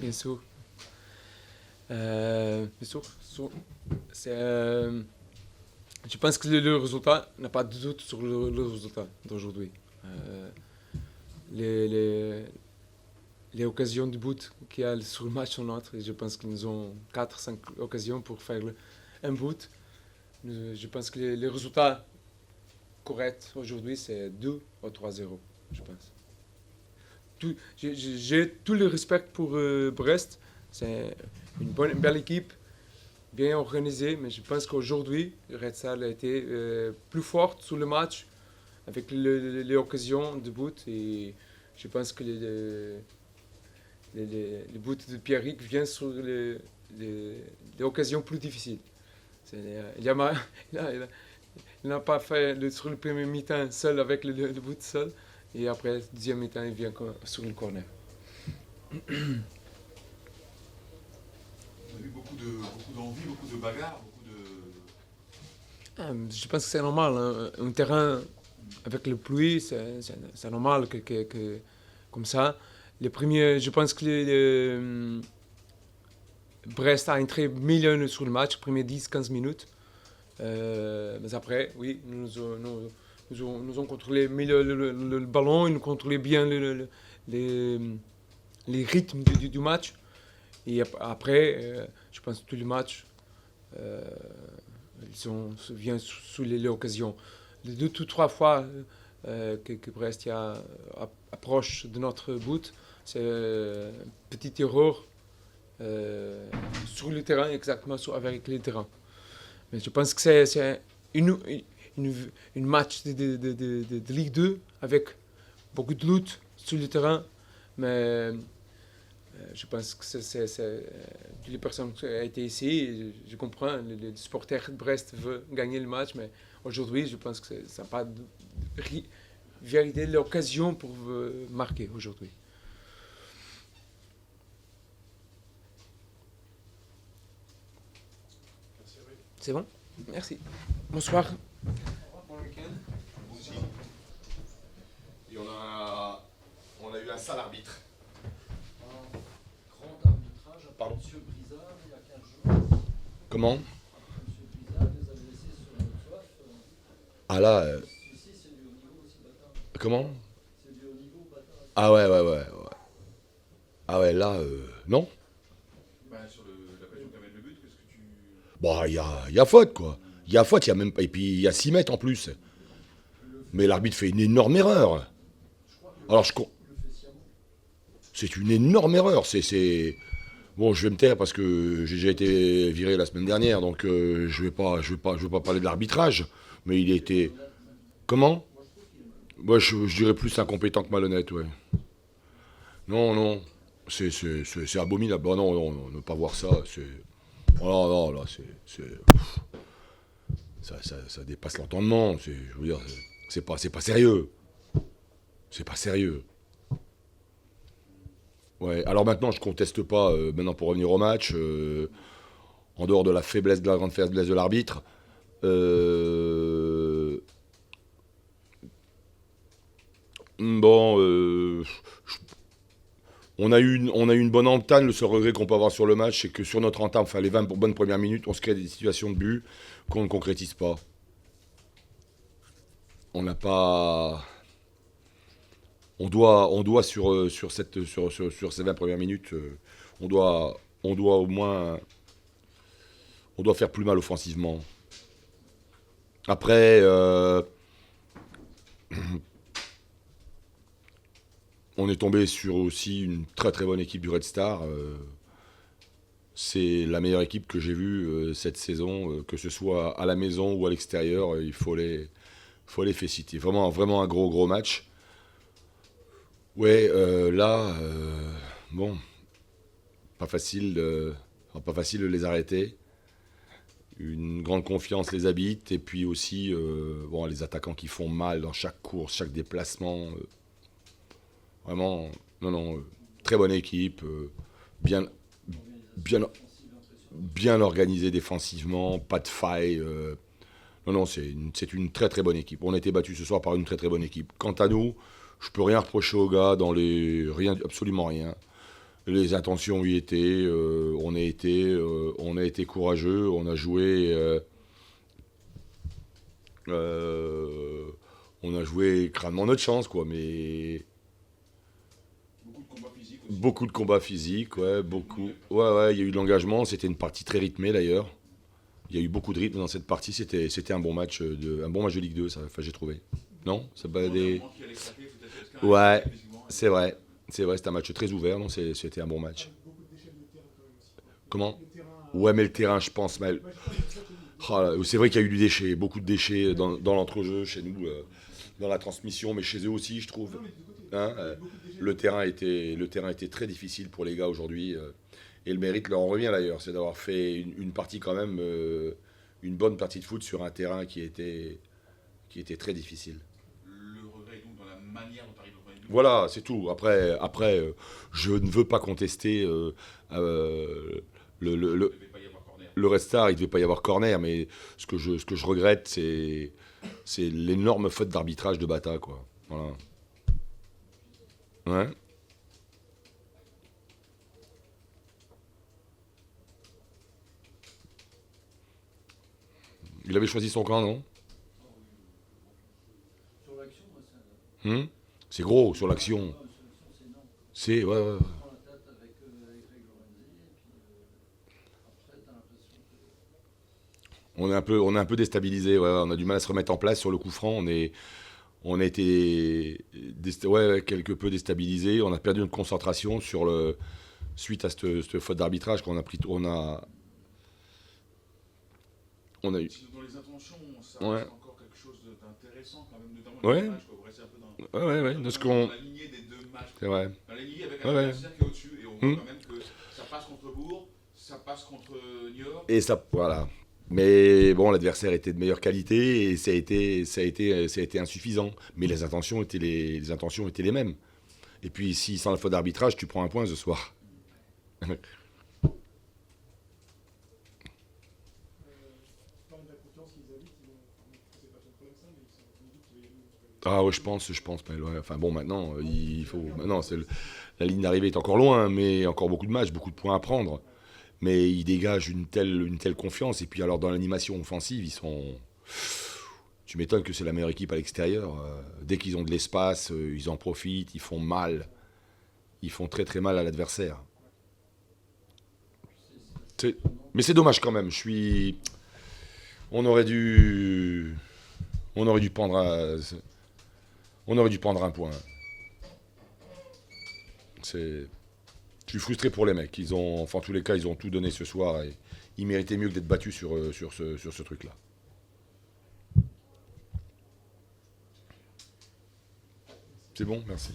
Bien sûr. Bien sûr. C'est, je pense que le résultat, n'a pas de doute sur le résultat d'aujourd'hui. Euh, les, les, les occasions de but qu'il y a sur le match sont nôtres. Et je pense qu'ils nous ont 4-5 occasions pour faire un but. Je pense que les résultats corrects aujourd'hui, c'est 2 ou 3-0, je pense. J'ai tout le respect pour Brest. C'est une belle équipe, bien organisée, mais je pense qu'aujourd'hui, Red Star a été plus forte sur le match avec les occasions de but. Et je pense que les buts de Pierrick viennent sur les occasions plus difficiles. Il a, il n'a pas fait sur le premier mi-temps seul avec le but seul. Et après, le deuxième mi-temps, il vient sur le corner. On a vu beaucoup d'envie, beaucoup de bagarres, Je pense que c'est normal. Hein. Un terrain avec la pluie, c'est normal que comme ça. Les premiers, je pense que Brest a entré milieu sur le match, les premières 10-15 minutes. Mais après, oui, nous avons contrôlé le ballon, nous contrôlé bien les rythmes du match. Et après, je pense que tout le match, vient sous l'occasion. Les 2 ou 3 fois que Brest approche de notre but, c'est une petite erreur sur le terrain, exactement avec le terrain. Mais je pense que c'est une match de Ligue 2 avec beaucoup de lutte sur le terrain. Mais je pense que les personnes qui ont été ici, je comprends, les supporters de Brest veulent gagner le match, mais aujourd'hui, je pense que ça n'a pas vérité l'occasion pour marquer aujourd'hui. C'est bon? Merci. Bonsoir. Bon week-end. Vous aussi. Et on a eu un sale arbitre. Un grand arbitrage après Pardon. M. Brizard il y a 15 jours. Comment? M. Brizard nous avait laissé sur notre soif. Ah là, Celui-ci, c'est du haut niveau aussi, bâtard. comment? C'est du haut niveau, bâtard. Ah ouais. Ah ouais, là, non? Sur l'occasion qui amène le but, qu'est-ce que tu. Bon, il y a faute, quoi. Il y a faute, il y a même pas. Et puis il y a 6 mètres en plus. Mais l'arbitre fait une énorme erreur. Alors c'est une énorme erreur. Bon, je vais me taire parce que j'ai déjà été viré la semaine dernière, donc je vais pas parler de l'arbitrage. Mais il a été. Comment? Moi, je dirais plus incompétent que malhonnête, ouais. Non. C'est abominable. Bon, non, ne pas voir ça, c'est. Oh non, là, ça dépasse l'entendement. Je veux dire, c'est pas sérieux. C'est pas sérieux. Ouais, alors maintenant, je conteste pas, maintenant pour revenir au match, en dehors de la grande faiblesse de l'arbitre, bon, on a eu une bonne entame. Le seul regret qu'on peut avoir sur le match, c'est que sur notre entame, enfin les 20 bonnes premières minutes, on se crée des situations de but qu'on ne concrétise pas. On n'a pas. On doit sur ces 20 premières minutes, on doit au moins. On doit faire plus mal offensivement. Après, on est tombé sur aussi une très très bonne équipe du Red Star. C'est la meilleure équipe que j'ai vue cette saison, que ce soit à la maison ou à l'extérieur. Il faut les féliciter. Vraiment un gros match. Ouais, là, bon, pas facile de les arrêter. Une grande confiance les habite, et puis aussi les attaquants qui font mal dans chaque course, chaque déplacement. Vraiment, non, très bonne équipe, bien organisée défensivement, pas de faille. Non, c'est une très très bonne équipe. On a été battus ce soir par une très très bonne équipe. Quant à nous, je peux rien reprocher aux gars absolument rien. Les intentions y étaient. On a été courageux. On a joué. On a joué crânement notre chance, quoi. Mais Beaucoup de combats physiques aussi. beaucoup de combats physiques, ouais, beaucoup. Ouais, il y a eu de l'engagement. C'était une partie très rythmée d'ailleurs. Il y a eu beaucoup de rythme dans cette partie. C'était un bon match de Ligue 2, ça. Enfin, j'ai trouvé. Non, c'est pas des. Qui allait craquer, peut-être, est-ce qu'un Ouais, physiquement, c'est vrai. C'est vrai, c'était un match très ouvert. Non, c'était un bon match. Comment? Ouais, mais le terrain, je pense. Oh là, c'est vrai qu'il y a eu du déchet, beaucoup de déchets dans l'entrejeu chez nous, dans la transmission, mais chez eux aussi, je trouve. Hein, le terrain était très difficile pour les gars aujourd'hui. Et le mérite leur en revient d'ailleurs, c'est d'avoir fait une partie quand même, une bonne partie de foot sur un terrain qui était très difficile. le regret est donc dans la manière dont tu arrives au premier but. Voilà, c'est tout. Après, je ne veux pas contester Il ne devait pas y avoir corner. le restart, il ne devait pas y avoir corner, mais ce que je regrette, c'est l'énorme faute d'arbitrage de Bata, quoi. Voilà. Ouais. Il avait choisi son camp, non? Sur l'action, moi, c'est un. C'est gros sur l'action. Sur l'action, c'est énorme. C'est, ouais. On prend la tête avec Greg Lorenzi, et puis après, t'as l'impression que. On est un peu déstabilisé, ouais, on a du mal à se remettre en place sur le coup franc. On a été quelque peu déstabilisé. On a perdu notre concentration suite à cette faute d'arbitrage qu'on a pris. On a eu. Si dans les intentions, ça Ouais. reste encore quelque chose d'intéressant quand même, notamment Ouais. les matchs, quoi. Vous restez un peu Ouais. De ce qu'on. dans la lignée des deux matchs. C'est vrai. Dans la lignée avec Ouais, un ouais. adversaire qui est au-dessus, et on voit Hum. quand même que ça passe contre Bourg, ça passe contre Niort. Et ça, voilà. Mais bon, l'adversaire était de meilleure qualité et ça a été insuffisant. Mais les intentions étaient les mêmes. Et puis, si sans la faute d'arbitrage, tu prends un point ce soir. Ah ouais, je pense. Mais ouais. Enfin bon, maintenant, il faut. Maintenant, la ligne d'arrivée est encore loin, mais encore beaucoup de matchs, beaucoup de points à prendre. Mais ils dégagent une telle confiance. Et puis alors dans l'animation offensive, ils sont. Tu m'étonnes que c'est la meilleure équipe à l'extérieur. Dès qu'ils ont de l'espace, ils en profitent, ils font mal. Ils font très très mal à l'adversaire. Mais c'est dommage quand même. On aurait dû prendre un point. Je suis frustré pour les mecs. En tous les cas, ils ont tout donné ce soir et ils méritaient mieux que d'être battus sur ce truc-là. C'est bon, merci.